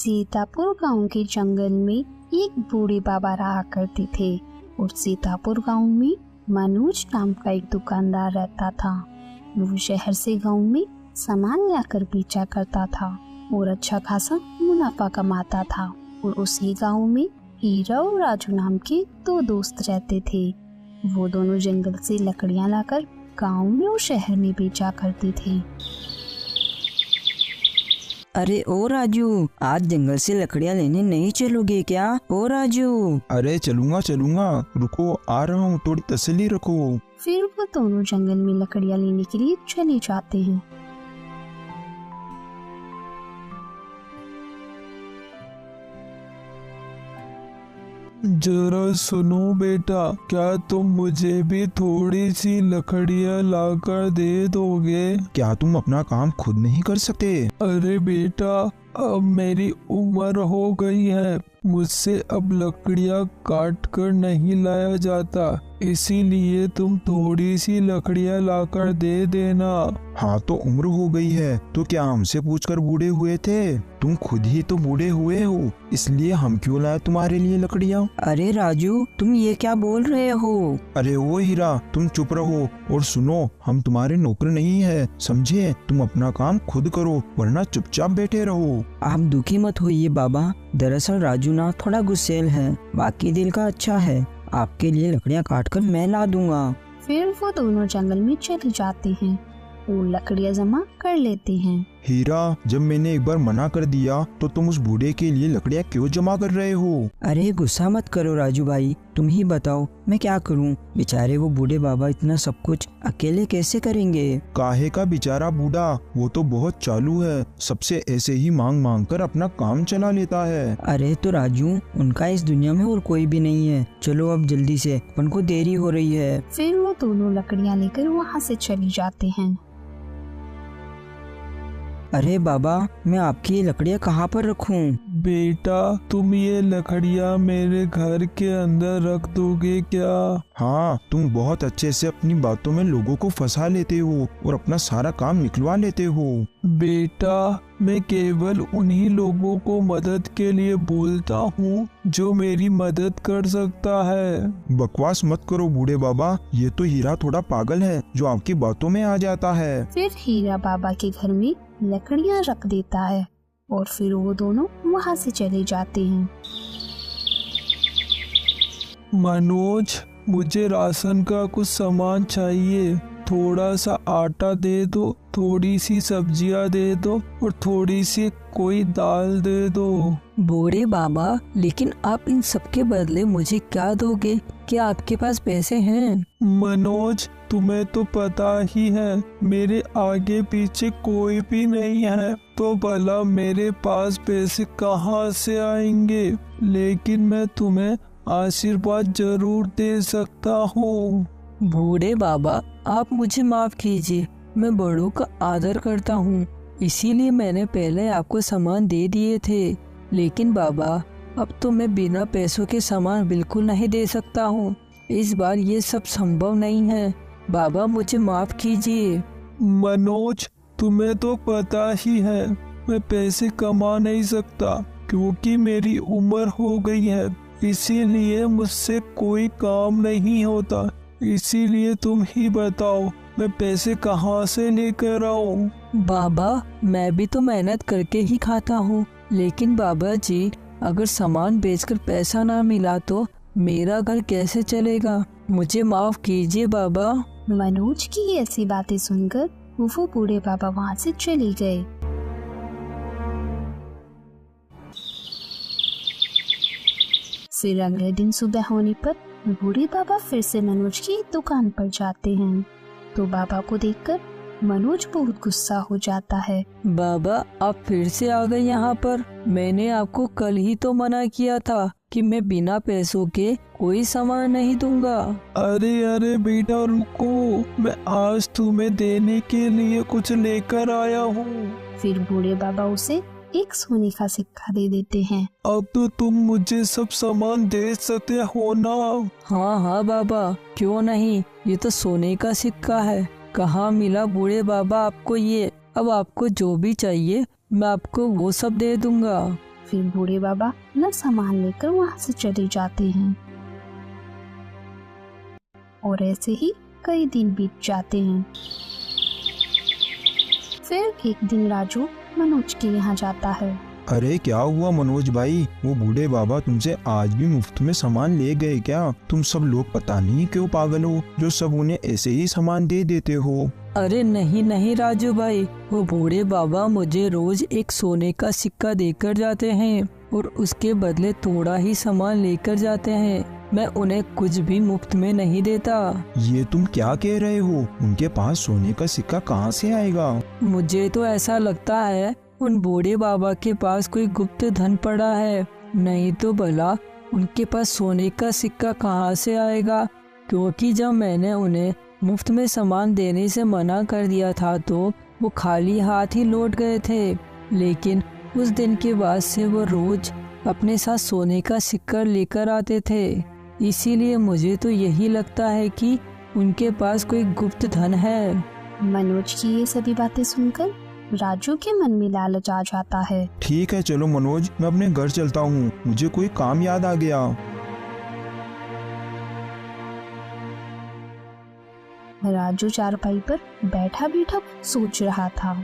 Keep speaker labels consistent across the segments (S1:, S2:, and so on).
S1: सीतापुर गांव के जंगल में एक बूढ़े बाबा रहा करते थे और सीतापुर गांव में मनोज नाम का एक दुकानदार रहता था। वो शहर से गांव में सामान लाकर बेचा करता था और अच्छा खासा मुनाफा कमाता था। और उसी गांव में हीरा और राजू नाम के दो दोस्त रहते थे। वो दोनों जंगल से लकड़ियां लाकर गांव में और शहर में बेचा करते थे।
S2: अरे ओ राजू, आज जंगल से लकड़ियाँ लेने नहीं चलोगे क्या? ओ राजू।
S3: अरे चलूंगा, रुको आ रहा हूँ, थोड़ी तसल्ली रखो।
S1: फिर वो दोनों जंगल में लकड़ियाँ लेने के लिए चले जाते हैं।
S4: जरा सुनो बेटा, क्या तुम मुझे भी थोड़ी सी लकड़ियाँ लाकर दे दोगे?
S3: क्या तुम अपना काम खुद नहीं कर सकते?
S4: अरे बेटा, अब मेरी उम्र हो गई है, मुझसे अब लकड़ियाँ काट कर नहीं लाया जाता, इसीलिए तुम थोड़ी सी लकड़ियाँ लाकर दे देना।
S3: हाँ तो उम्र हो गई है तो क्या हमसे पूछकर बूढ़े हुए थे? तुम खुद ही तो बूढ़े हुए हो, इसलिए हम क्यों लाए तुम्हारे लिए लकड़ियाँ?
S2: अरे राजू, तुम ये क्या बोल रहे हो?
S3: अरे वो हीरा, तुम चुप रहो और सुनो, हम तुम्हारे नौकर नहीं है, समझे? तुम अपना काम खुद करो वरना चुपचाप बैठे रहो।
S2: आप दुखी मत होइए बाबा, दरअसल राजू ना थोड़ा गुस्सैल है, बाकी दिल का अच्छा है। आपके लिए लकड़ियाँ काटकर मैं ला दूंगा।
S1: फिर वो दोनों जंगल में चले जाते हैं और लकड़ियाँ जमा कर लेते हैं।
S3: हीरा, जब मैंने एक बार मना कर दिया तो तुम उस बूढ़े के लिए लकड़ियाँ क्यों जमा कर रहे हो?
S2: अरे गुस्सा मत करो राजू भाई, तुम ही बताओ मैं क्या करूं? बेचारे वो बूढ़े बाबा इतना सब कुछ अकेले कैसे करेंगे?
S3: काहे का बेचारा बूढ़ा, वो तो बहुत चालू है, सबसे ऐसे ही मांग मांग कर अपना काम चला लेता है।
S2: अरे तो राजू, उनका इस दुनिया में और कोई भी नहीं है, चलो अब जल्दी से, अपन को देरी हो रही है।
S1: फिर वो दोनों लकड़ियाँ लेकर वहाँ से चले जाते हैं।
S2: अरे बाबा, मैं आपकी ये लकड़ियाँ कहाँ पर रखूं?
S4: बेटा, तुम ये लकड़ियाँ मेरे घर के अंदर रख दोगे क्या?
S3: हाँ, तुम बहुत अच्छे से अपनी बातों में लोगों को फंसा लेते हो और अपना सारा काम निकलवा लेते हो।
S4: बेटा, मैं केवल उन्हीं लोगों को मदद के लिए बोलता हूँ जो मेरी मदद कर सकता है।
S3: बकवास मत करो बूढ़े बाबा, ये तो हीरा थोड़ा पागल है जो आपकी बातों में आ जाता है।
S1: फिर हीरा बाबा के घर में लकड़ियाँ रख देता है और फिर वो दोनों वहाँ से चले जाते हैं।
S4: मनोज, मुझे राशन का कुछ सामान चाहिए, थोड़ा सा आटा दे दो, थोड़ी सी सब्जियां दे दो और थोड़ी सी कोई दाल दे दो।
S2: बूढ़े बाबा, लेकिन आप इन सब के बदले मुझे क्या दोगे? क्या आपके पास पैसे हैं?
S4: मनोज, तुम्हें तो पता ही है मेरे आगे पीछे कोई भी नहीं है, तो भला मेरे पास पैसे कहाँ से आएंगे? लेकिन मैं तुम्हें आशीर्वाद जरूर दे सकता हूँ।
S2: बूढ़े बाबा, आप मुझे माफ कीजिए, मैं बड़ों का आदर करता हूँ, इसीलिए मैंने पहले आपको सामान दे दिए थे। लेकिन बाबा, अब तो मैं बिना पैसों के सामान बिल्कुल नहीं दे सकता हूँ, इस बार ये सब संभव नहीं है। बाबा, मुझे माफ कीजिए।
S4: मनोज, तुम्हें तो पता ही है मैं पैसे कमा नहीं सकता क्योंकि मेरी उम्र हो गई है, इसीलिए मुझसे कोई काम नहीं होता। इसीलिए तुम ही बताओ मैं पैसे कहाँ से लेकर आऊं?
S2: बाबा, मैं भी तो मेहनत करके ही खाता हूँ, लेकिन बाबा जी, अगर सामान बेचकर पैसा ना मिला तो मेरा घर कैसे चलेगा? मुझे माफ कीजिए बाबा।
S1: मनोज की ऐसी बातें सुनकर वो बूढ़े बाबा वहाँ से चले गए। फिर अगले दिन सुबह होने पर बूढ़े बाबा फिर से मनोज की दुकान पर जाते हैं, तो बाबा को देखकर मनोज बहुत गुस्सा हो जाता है।
S2: बाबा, आप फिर से आ गए यहाँ पर? मैंने आपको कल ही तो मना किया था कि मैं बिना पैसों के कोई सामान नहीं दूंगा।
S4: अरे बेटा रुको, मैं आज तुम्हें देने के लिए कुछ लेकर आया हूँ।
S1: फिर बूढ़े बाबा उसे एक सोने का सिक्का दे देते हैं।
S4: अब तो तुम मुझे सब सामान दे सकते हो ना?
S2: हाँ बाबा, क्यों नहीं, ये तो सोने का सिक्का है। कहाँ मिला बूढ़े बाबा आपको ये? अब आपको जो भी चाहिए मैं आपको वो सब दे दूंगा।
S1: फिर बूढ़े बाबा अपना सामान लेकर वहाँ से चले जाते हैं और ऐसे ही कई दिन बीत जाते हैं। फिर एक दिन राजू मनोज के यहाँ जाता है।
S3: अरे क्या हुआ मनोज भाई, वो बूढ़े बाबा तुमसे आज भी मुफ्त में सामान ले गए क्या? तुम सब लोग पता नहीं क्यों पागल हो, जो सब उन्हें ऐसे ही सामान दे देते हो।
S2: अरे नहीं नहीं राजू भाई, वो बूढ़े बाबा मुझे रोज एक सोने का सिक्का देकर जाते हैं और उसके बदले थोड़ा ही सामान लेकर जाते हैं। मैं उन्हें कुछ भी मुफ्त में नहीं देता।
S3: ये तुम क्या कह रहे हो? उनके पास सोने का सिक्का कहाँ से आएगा?
S2: मुझे तो ऐसा लगता है उन बूढ़े बाबा के पास कोई गुप्त धन पड़ा है, नहीं तो भला उनके पास सोने का सिक्का कहाँ से आएगा? क्योंकि जब मैंने उन्हें मुफ्त में सामान देने से मना कर दिया था तो वो खाली हाथ ही लौट गए थे, लेकिन उस दिन के बाद से वो रोज अपने साथ सोने का सिक्का लेकर आते थे। इसीलिए मुझे तो यही लगता है कि उनके पास कोई गुप्त धन है।
S1: मनोज की ये सभी बातें सुनकर राजू के मन में लालच आ जाता है।
S3: ठीक है चलो मनोज, मैं अपने घर चलता हूँ, मुझे कोई काम याद आ गया।
S1: राजू चारपाई पर बैठा बैठा सोच रहा था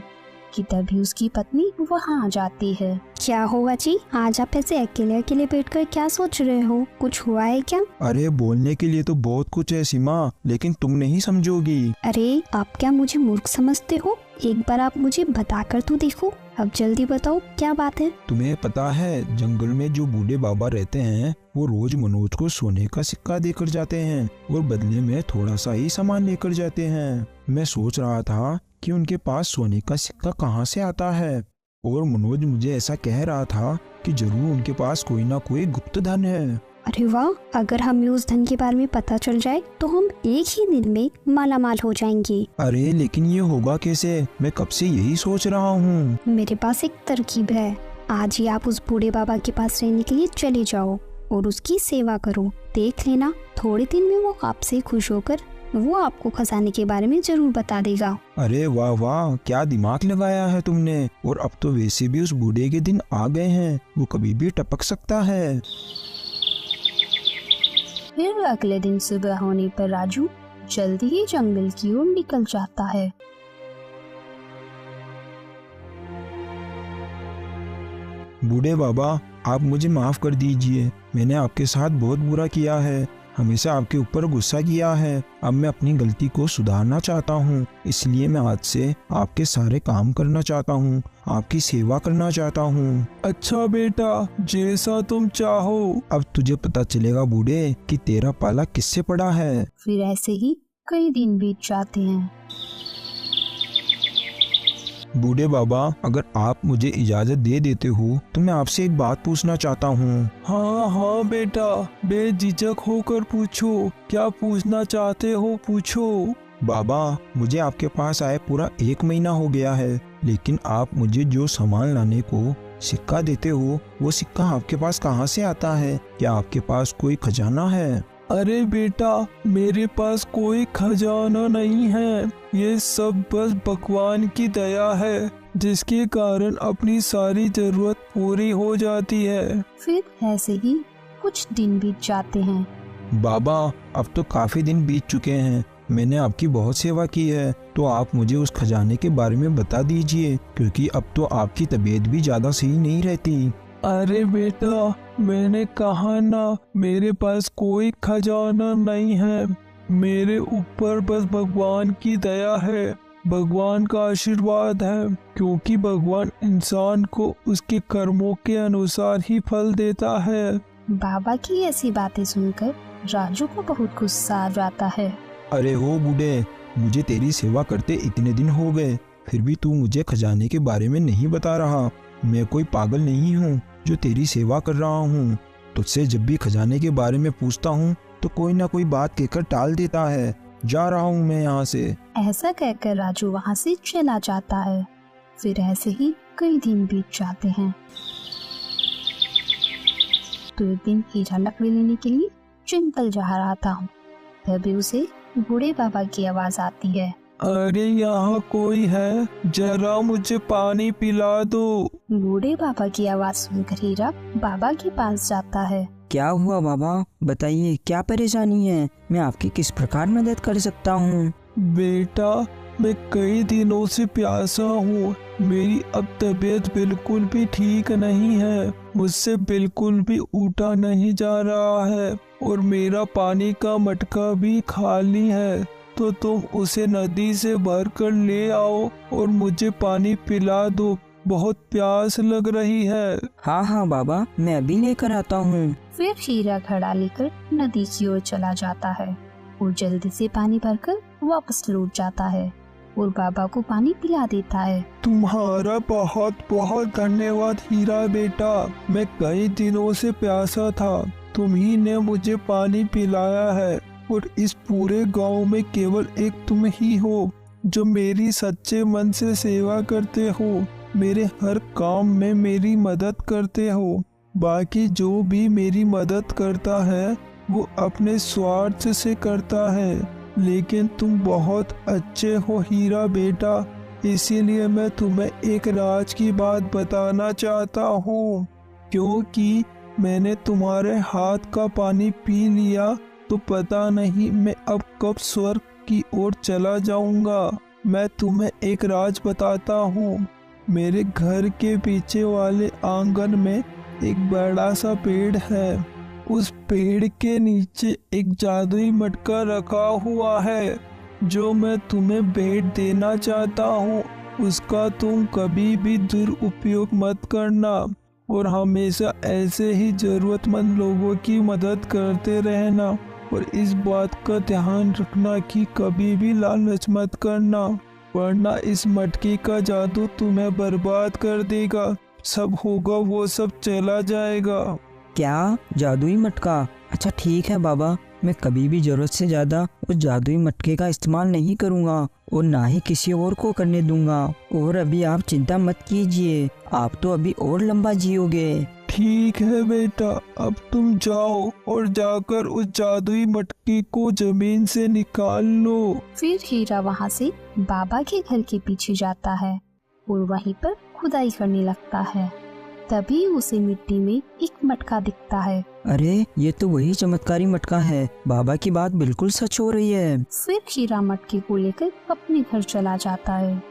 S1: कि तभी उसकी पत्नी वहाँ आ जाती है।
S5: क्या हुआ जी, आज आप ऐसे अकेले अकेले बैठकर क्या सोच रहे हो? कुछ हुआ है क्या?
S3: अरे बोलने के लिए तो बहुत कुछ है सीमा, लेकिन तुम नहीं समझोगी।
S5: अरे आप क्या मुझे मूर्ख समझते हो? एक बार आप मुझे बताकर तो देखो। अब जल्दी बताओ क्या बात है?
S3: तुम्हें पता है जंगल में जो बूढ़े बाबा रहते हैं वो रोज मनोज को सोने का सिक्का देकर जाते हैं और बदले में थोड़ा सा ही सामान लेकर जाते हैं। मैं सोच रहा था कि उनके पास सोने का सिक्का कहाँ से आता है, और मनोज मुझे ऐसा कह रहा था कि जरूर उनके पास कोई ना कोई गुप्त धन है।
S5: अरे वाह, अगर हमें उस धन के बारे में पता चल जाए तो हम एक ही दिन में मालामाल हो जाएंगे।
S3: अरे लेकिन ये होगा कैसे? मैं कब से यही सोच रहा हूँ।
S5: मेरे पास एक तरकीब है। आज ही आप उस बूढ़े बाबा के पास रहने के लिए चले जाओ और उसकी सेवा करो। देख लेना, थोड़े दिन में वो आपसे खुश होकर वो आपको खजाने के बारे में जरूर बता देगा।
S3: अरे वाह वाह, क्या दिमाग लगाया है तुमने। और अब तो वैसे भी उस बूढ़े के दिन आ गए हैं, वो कभी भी टपक सकता है।
S1: फिर अगले दिन सुबह होने पर राजू जल्दी ही जंगल की ओर निकल जाता है।
S3: बूढ़े बाबा, आप मुझे माफ कर दीजिए, मैंने आपके साथ बहुत बुरा किया है, हमेशा आपके ऊपर गुस्सा किया है। अब मैं अपनी गलती को सुधारना चाहता हूँ, इसलिए मैं आज से आपके सारे काम करना चाहता हूँ, आपकी सेवा करना चाहता हूँ।
S4: अच्छा बेटा, जैसा तुम चाहो।
S3: अब तुझे पता चलेगा बूढ़े कि तेरा पाला किससे पड़ा है।
S1: फिर ऐसे ही कई दिन बीत जाते हैं।
S3: बूढ़े बाबा, अगर आप मुझे इजाजत दे देते हो तो मैं आपसे एक बात पूछना चाहता हूँ।
S4: हाँ हाँ बेटा, बेझिझक होकर पूछो, क्या पूछना चाहते हो पूछो।
S3: बाबा, मुझे आपके पास आए पूरा 1 महीना हो गया है, लेकिन आप मुझे जो सामान लाने को सिक्का देते हो वो सिक्का आपके पास कहाँ से आता है? क्या आपके पास कोई खजाना है?
S4: अरे बेटा, मेरे पास कोई खजाना नहीं है, ये सब बस भगवान की दया है, जिसके कारण अपनी सारी जरूरत पूरी हो जाती है।
S1: फिर ऐसे ही कुछ दिन बीत जाते हैं।
S3: बाबा, अब तो काफी दिन बीत चुके हैं, मैंने आपकी बहुत सेवा की है, तो आप मुझे उस खजाने के बारे में बता दीजिए, क्योंकि अब तो आपकी तबीयत भी ज्यादा सही नहीं रहती।
S4: अरे बेटा, मैंने कहा ना, मेरे पास कोई खजाना नहीं है, मेरे ऊपर बस भगवान की दया है, भगवान का आशीर्वाद है, क्योंकि भगवान इंसान को उसके कर्मों के अनुसार ही फल देता है।
S1: बाबा की ऐसी बातें सुनकर राजू को बहुत गुस्सा आ जाता है।
S3: अरे हो बूढ़े, मुझे तेरी सेवा करते इतने दिन हो गए, फिर भी तू मुझे खजाने के बारे में नहीं बता रहा। मैं कोई पागल नहीं हूँ जो तेरी सेवा कर रहा हूँ। तुझसे जब भी खजाने के बारे में पूछता हूँ तो कोई ना कोई बात कहकर टाल देता है। जा रहा हूँ मैं यहाँ से।
S1: ऐसा कहकर राजू वहाँ से चला जाता है। फिर ऐसे ही कई दिन बीत जाते हैं। तो एक दिन हीरा लकड़ी लेने के लिए जंगल जा रहा था, तभी उसे बूढ़े बाबा की आवाज आती है।
S4: अरे यहाँ कोई है, जरा मुझे पानी पिला दो।
S1: बूढ़े बाबा की आवाज सुनकर हीरा बाबा के पास जाता है।
S2: क्या हुआ बाबा, बताइए क्या परेशानी है, मैं आपकी किस प्रकार मदद कर सकता हूँ।
S4: बेटा, मैं कई दिनों से प्यासा हूँ। मेरी अब तबीयत बिल्कुल भी ठीक नहीं है, मुझसे बिल्कुल भी उठा नहीं जा रहा है और मेरा पानी का मटका भी खाली है। तो तुम उसे नदी से भर कर ले आओ और मुझे पानी पिला दो, बहुत प्यास लग रही है।
S2: हाँ बाबा, मैं अभी लेकर आता हूँ।
S1: फिर हीरा घड़ा लेकर नदी की ओर चला जाता है और जल्दी से पानी भरकर वापस लौट जाता है और बाबा को पानी पिला देता है।
S4: तुम्हारा बहुत बहुत धन्यवाद हीरा बेटा, मैं कई दिनों से प्यासा था, तुम ही ने मुझे पानी पिलाया है और इस पूरे गांव में केवल एक तुम ही हो जो मेरी सच्चे मन से सेवा करते हो, मेरे हर काम में मेरी मदद करते हो। बाकी जो भी मेरी मदद करता है वो अपने स्वार्थ से करता है, लेकिन तुम बहुत अच्छे हो हीरा बेटा, इसीलिए मैं तुम्हें एक राज की बात बताना चाहता हूँ। क्योंकि मैंने तुम्हारे हाथ का पानी पी लिया तो पता नहीं मैं अब कब स्वर्ग की ओर चला जाऊंगा। मैं तुम्हें एक राज बताता हूँ। मेरे घर के पीछे वाले आंगन में एक बड़ा सा पेड़ है, उस पेड़ के नीचे एक जादुई मटका रखा हुआ है जो मैं तुम्हें भेंट देना चाहता हूँ। उसका तुम कभी भी दुरुपयोग मत करना और हमेशा ऐसे ही जरूरतमंद लोगों की मदद करते रहना, और इस बात का ध्यान रखना कि कभी भी लालच मत करना, वरना इस मटके का जादू तुम्हें बर्बाद कर देगा। सब होगा वो सब चला जाएगा।
S2: क्या जादुई मटका? अच्छा ठीक है बाबा, मैं कभी भी जरूरत से ज्यादा उस जादुई मटके का इस्तेमाल नहीं करूँगा और ना ही किसी और को करने दूंगा। और अभी आप चिंता मत कीजिए, आप तो अभी और लंबा जियोगे।
S4: ठीक है बेटा, अब तुम जाओ और जाकर उस जादुई मटके को जमीन से निकाल लो।
S1: फिर हीरा वहाँ से बाबा के घर के पीछे जाता है और वहीं पर खुदाई करने लगता है। तभी उसे मिट्टी में एक मटका दिखता है।
S2: अरे ये तो वही चमत्कारी मटका है, बाबा की बात बिल्कुल सच हो रही है।
S1: फिर हीरा मटके को लेकर अपने घर चला जाता है।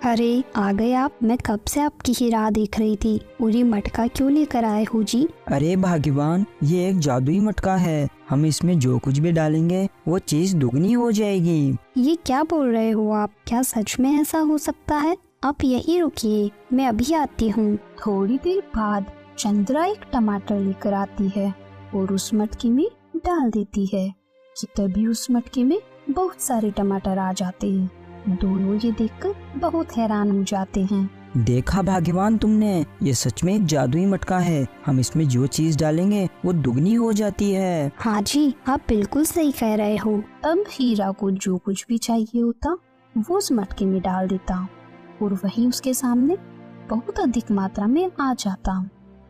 S5: अरे आ गए आप, मैं कब से आपकी ही राह देख रही थी। और ये मटका क्यों लेकर आए हो जी?
S2: अरे भाग्यवान, ये एक जादुई मटका है, हम इसमें जो कुछ भी डालेंगे वो चीज दुगनी हो जाएगी।
S5: ये क्या बोल रहे हो आप? क्या सच में ऐसा हो सकता है? आप यहीं रुकिए, मैं अभी आती हूँ।
S1: थोड़ी देर बाद चंद्रा एक टमाटर लेकर आती है और उस मटके में डाल देती है कि तभी उस मटके में बहुत सारे टमाटर आ जाते हैं। दोनों ये देखकर बहुत हैरान हो जाते हैं।
S2: देखा भाग्यवान तुमने, ये सच में एक जादुई मटका है, हम इसमें जो चीज डालेंगे वो दुगनी हो जाती है।
S5: हाँ जी, आप बिल्कुल सही कह रहे हो।
S1: अब हीरा को जो कुछ भी चाहिए होता वो उस मटके में डाल देता और वहीं उसके सामने बहुत अधिक मात्रा में आ जाता।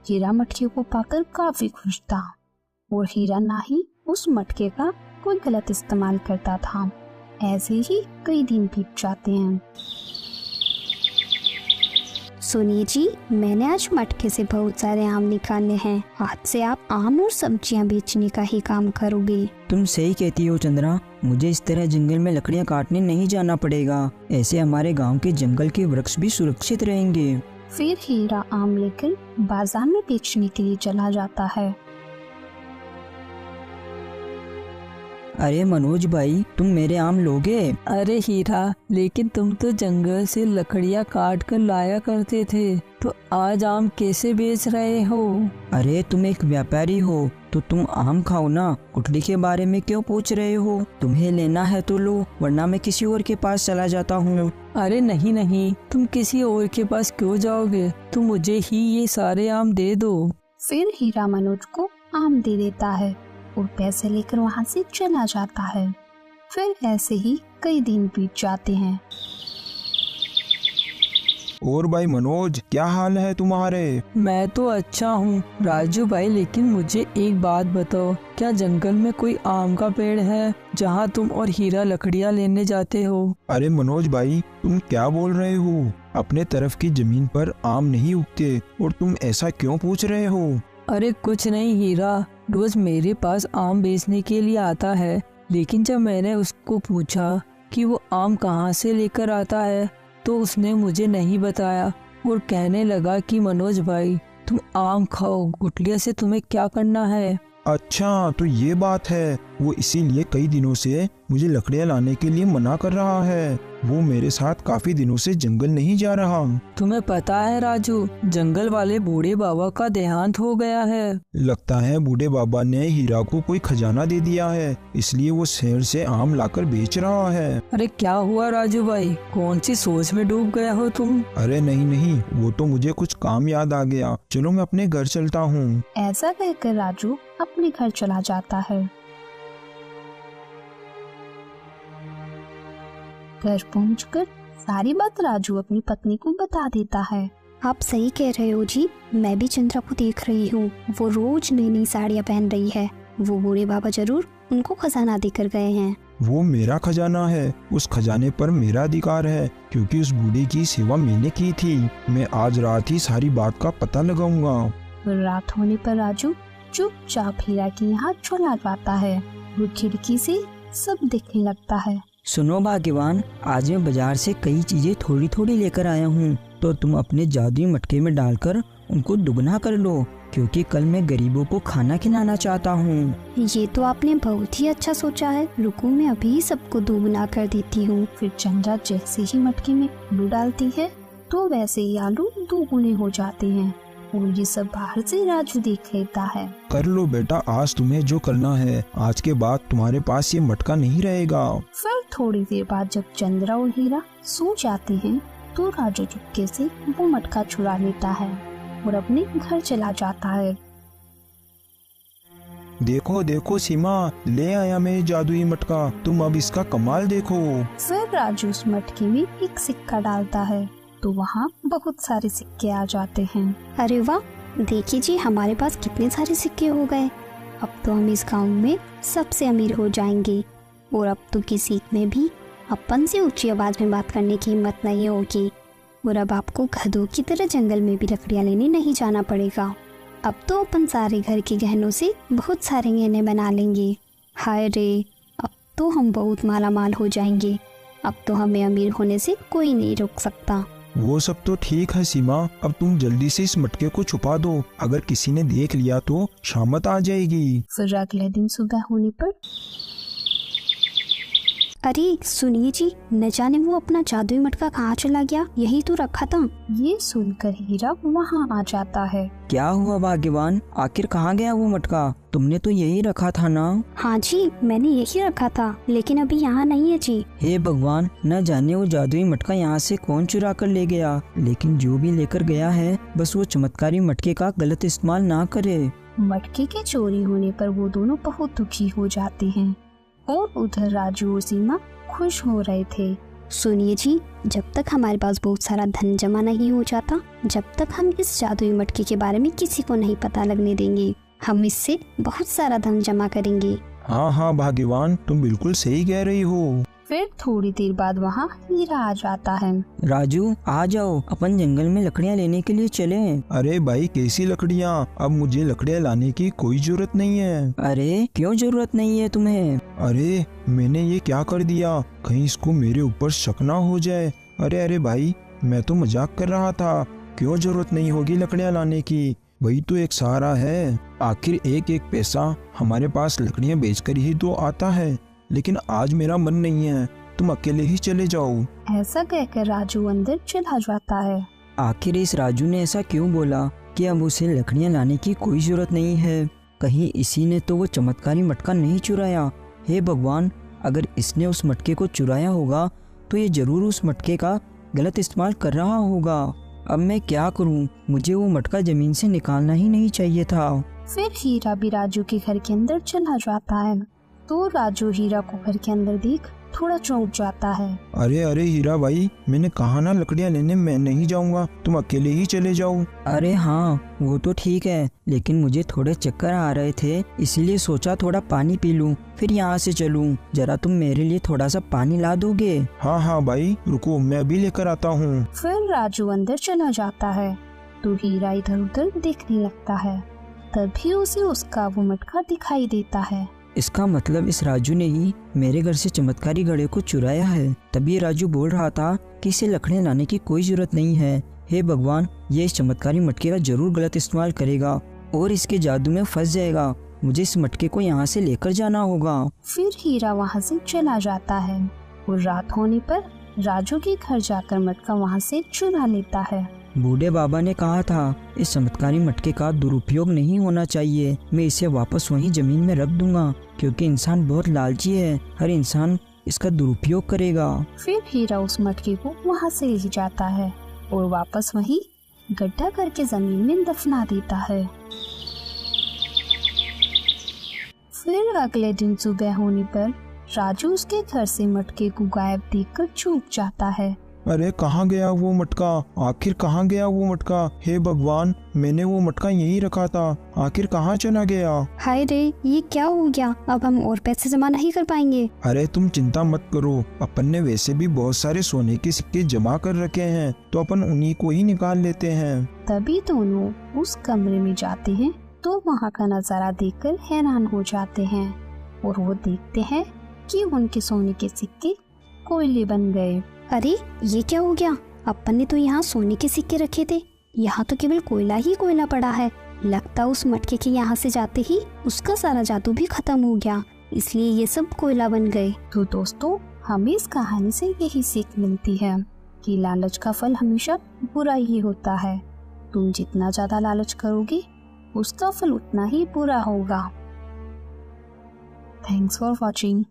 S1: हीरा मटके को पाकर काफी खुश था और हीरा ना ही उस मटके का कोई गलत इस्तेमाल करता था। ऐसे ही कई दिन बीत जाते हैं।
S5: सुनिए जी, मैंने आज मटके से बहुत सारे आम निकाले हैं। आज से आप आम और सब्जियां बेचने का ही काम करोगे।
S2: तुम सही कहती हो चंद्रा, मुझे इस तरह जंगल में लकड़ियां काटने नहीं जाना पड़ेगा, ऐसे हमारे गांव के जंगल के वृक्ष भी सुरक्षित रहेंगे।
S1: फिर हीरा आम लेकर बाजार में बेचने के लिए चला जाता है।
S2: अरे मनोज भाई, तुम मेरे आम लोगे?
S6: अरे हीरा, लेकिन तुम तो जंगल से लकड़ियाँ काट कर लाया करते थे, तो आज आम कैसे बेच रहे हो?
S2: अरे तुम एक व्यापारी हो तो तुम आम खाओ ना, गुठली के बारे में क्यों पूछ रहे हो? तुम्हें लेना है तो लो, वरना मैं किसी और के पास चला जाता हूँ।
S6: अरे नहीं नहीं, तुम किसी और के पास क्यों जाओगे, तुम मुझे ही ये सारे आम दे दो।
S1: फिर हीरा मनोज को आम दे देता है और पैसे लेकर वहाँ से चला जाता है। फिर ऐसे ही कई दिन बीत जाते हैं।
S3: और भाई मनोज, क्या हाल है तुम्हारे?
S6: मैं तो अच्छा हूँ राजू भाई, लेकिन मुझे एक बात बताओ, क्या जंगल में कोई आम का पेड़ है जहाँ तुम और हीरा लकड़ियाँ लेने जाते हो?
S3: अरे मनोज भाई, तुम क्या बोल रहे हो? अपने तरफ की जमीन पर आम नहीं उगते और तुम ऐसा क्यों पूछ रहे हो?
S6: अरे कुछ नहीं हीरा, रोज मेरे पास आम बेचने के लिए आता है, लेकिन जब मैंने उसको पूछा कि वो आम कहाँ से लेकर आता है तो उसने मुझे नहीं बताया और कहने लगा कि मनोज भाई तुम आम खाओ, गुठलिया से तुम्हें क्या करना है।
S3: अच्छा, तो ये बात है। वो इसीलिए कई दिनों से मुझे लकड़ियाँ लाने के लिए मना कर रहा है। वो मेरे साथ काफी दिनों से जंगल नहीं जा रहा।
S6: तुम्हें पता है राजू, जंगल वाले बूढ़े बाबा का देहांत हो गया है।
S3: लगता है बूढ़े बाबा ने हीरा को कोई खजाना दे दिया है, इसलिए वो शहर से आम लाकर बेच रहा है।
S6: अरे क्या हुआ राजू भाई, कौन सी सोच में डूब गया हो तुम?
S3: अरे नहीं, वो तो मुझे कुछ काम याद आ गया। चलो मैं अपने घर चलता हूँ।
S1: ऐसा कहकर राजू अपने घर चला जाता है। घर पहुंचकर सारी बात राजू अपनी पत्नी को बता देता है।
S5: आप सही कह रहे हो जी, मैं भी चंद्रा को देख रही हूँ, वो रोज नई नई साड़ियाँ पहन रही है। वो बूढ़े बाबा जरूर उनको खजाना देकर गए हैं।
S3: वो मेरा खजाना है, उस खजाने पर मेरा अधिकार है, क्योंकि उस बूढ़े की सेवा मैंने की थी। मैं आज रात ही सारी बात का पता लगाऊंगा।
S1: रात होने पर राजू चुपचाप हीरा के यहाँ चला जाता है। वो खिड़की से सब देखने लगता है।
S7: सुनो भाग्यवान, आज मैं बाजार से कई चीजें थोड़ी थोड़ी लेकर आया हूँ, तो तुम अपने जादुई मटके में डालकर उनको दुगना कर लो, क्योंकि कल मैं गरीबों को खाना खिलाना चाहता हूँ।
S5: ये तो आपने बहुत ही अच्छा सोचा है, रुको मैं अभी सबको दुगना कर देती हूँ।
S1: फिर चंद्रा जैसे ही मटके में आलू डालती है तो वैसे ही आलू दोगुने हो जाते हैं और ये सब बाहर से राजू देख लेता है।
S3: कर लो बेटा, आज तुम्हें जो करना है। आज के बाद तुम्हारे पास ये मटका नहीं रहेगा।
S1: फिर थोड़ी देर बाद जब चंद्रा और हीरा सो जाते हैं तो राजू चुपके से वो मटका चुरा लेता है और अपने घर चला जाता है।
S3: देखो देखो सीमा, ले आया मैं जादुई मटका, तुम अब इसका कमाल देखो।
S1: फिर राजू उस मटके में एक सिक्का डालता है तो वहाँ बहुत सारे सिक्के आ जाते हैं।
S5: अरे वाह, देखिए जी हमारे पास कितने सारे सिक्के हो गए। अब तो हम इस गांव में सबसे अमीर हो जाएंगे और अब तो किसी में भी अपन से ऊंची आवाज में बात करने की हिम्मत नहीं होगी। और अब आपको गधों की तरह जंगल में भी लकड़ियाँ लेने नहीं जाना पड़ेगा। अब तो अपन सारे घर के गहनों से बहुत सारे गहने बना लेंगे। हाय रे, अब तो हम बहुत माला माल हो जाएंगे। अब तो हमें अमीर होने से कोई नहीं रोक सकता।
S3: वो सब तो ठीक है सीमा, अब तुम जल्दी से इस मटके को छुपा दो, अगर किसी ने देख लिया तो शामत आ जाएगी।
S1: फिर अगले दिन सुबह होने पर
S5: अरे सुनिए जी, न जाने वो अपना जादुई मटका कहाँ चला गया, यही तो रखा था।
S1: ये सुनकर हीरा वहाँ आ जाता है।
S7: क्या हुआ भाग्यवान, आखिर कहाँ गया वो मटका? तुमने तो यही रखा था ना?
S5: हाँ जी, मैंने यही रखा था, लेकिन अभी यहाँ नहीं है जी।
S7: हे भगवान, न जाने वो जादुई मटका यहाँ से कौन चुरा कर ले गया, लेकिन जो भी लेकर गया है बस वो चमत्कारी मटके का गलत इस्तेमाल ना करे।
S1: मटके के चोरी होने पर वो दोनों बहुत दुखी हो जाते हैं और उधर राजू और सीमा खुश हो रहे थे।
S5: सुनिए जी, जब तक हमारे पास बहुत सारा धन जमा नहीं हो जाता, जब तक हम इस जादुई मटके के बारे में किसी को नहीं पता लगने देंगे। हम इससे बहुत सारा धन जमा करेंगे।
S3: हाँ भाग्यवान, तुम बिल्कुल सही कह रही हो।
S1: फिर थोड़ी देर बाद वहाँ हीरा आ जाता है।
S7: राजू आ जाओ, अपन जंगल में लकड़ियाँ लेने के लिए चले।
S3: अरे भाई, कैसी लकड़ियाँ? अब मुझे लकड़ियाँ लाने की कोई जरूरत नहीं है।
S7: अरे क्यों जरूरत नहीं है तुम्हें?
S3: अरे मैंने ये क्या कर दिया, कहीं इसको मेरे ऊपर शक ना हो जाए। अरे भाई, मैं तो मजाक कर रहा था। क्यों जरूरत नहीं होगी लकड़ियाँ लाने की, वही तो एक सहारा है। आखिर एक एक पैसा हमारे पास लकड़ियाँ बेचकर ही तो आता है। लेकिन आज मेरा मन नहीं है, तुम अकेले ही चले जाओ।
S1: ऐसा कहकर राजू अंदर चला जाता है।
S7: आखिर इस राजू ने ऐसा क्यों बोला कि अब उसे लकड़ियाँ लाने की कोई जरूरत नहीं है? कहीं इसी ने तो वो चमत्कारी मटका नहीं चुराया? हे भगवान, अगर इसने उस मटके को चुराया होगा तो ये जरूर उस मटके का गलत इस्तेमाल कर रहा होगा। अब मैं क्या करूं? मुझे वो मटका जमीन से निकालना ही नहीं चाहिए था।
S1: फिर हीरा भी राजू के घर के अंदर चला जाता है तो राजू हीरा को घर के अंदर देख थोड़ा चौंक जाता है।
S3: अरे अरे हीरा भाई, मैंने कहा ना लकड़ियाँ लेने मैं नहीं जाऊंगा, तुम अकेले ही चले जाओ।
S7: अरे हाँ वो तो ठीक है, लेकिन मुझे थोड़े चक्कर आ रहे थे, इसीलिए सोचा थोड़ा पानी पी लूं, फिर यहाँ से चलूं। जरा तुम मेरे लिए थोड़ा सा पानी ला दोगे?
S3: हाँ हाँ भाई रुको, मैं अभी लेकर आता हूँ।
S1: फिर राजू अंदर चला जाता है तो हीरा इधर उधर देखने लगता है। तभी उसे उसका वो मटका दिखाई देता है।
S7: इसका मतलब इस राजू ने ही मेरे घर से चमत्कारी घड़े को चुराया है। तभी राजू बोल रहा था कि इसे लकड़ियाँ लाने की कोई जरूरत नहीं है। हे भगवान, ये इस चमत्कारी मटके का जरूर गलत इस्तेमाल करेगा और इसके जादू में फंस जाएगा। मुझे इस मटके को यहाँ से लेकर जाना होगा।
S1: फिर हीरा वहाँ से चला जाता है और रात होने पर राजू के घर जाकर मटका वहाँ से चुरा लेता है।
S7: बूढ़े बाबा ने कहा था इस चमत्कारी मटके का दुरुपयोग नहीं होना चाहिए। मैं इसे वापस वहीं जमीन में रख दूंगा, क्योंकि इंसान बहुत लालची है, हर इंसान इसका दुरुपयोग करेगा।
S1: फिर हीरा उस मटके को वहाँ से ले जाता है और वापस वहीं गड्ढा करके जमीन में दफना देता है। फिर अगले दिन सुबह होने पर राजू उसके घर से मटके को गायब देखकर चूक जाता है।
S3: अरे कहाँ गया वो मटका, आखिर कहाँ गया वो मटका? हे भगवान, मैंने वो मटका यहीं रखा था, आखिर कहाँ चला गया?
S5: हाय रे, ये क्या हो गया? अब हम और पैसे जमा नहीं कर पाएंगे।
S3: अरे तुम चिंता मत करो, अपन ने वैसे भी बहुत सारे सोने के सिक्के जमा कर रखे हैं, तो अपन उन्हीं को ही निकाल लेते हैं।
S1: तभी दोनों उस कमरे में जाते हैं तो वहाँ का नजारा देखकर हैरान हो जाते हैं और वो देखते हैं कि उनके सोने के सिक्के कोयले बन गए।
S5: अरे ये क्या हो गया? अपन ने तो यहाँ सोने के सिक्के रखे थे, यहाँ तो केवल कोयला ही कोयला पड़ा है। लगता उस मटके के यहाँ से जाते ही उसका सारा जादू भी खत्म हो गया, इसलिए ये सब कोयला बन गए।
S1: तो दोस्तों, हमें इस कहानी से यही सीख मिलती है कि लालच का फल हमेशा बुरा ही होता है। तुम जितना ज्यादा लालच करोगे उसका फल उतना ही बुरा होगा। Thanks for watching.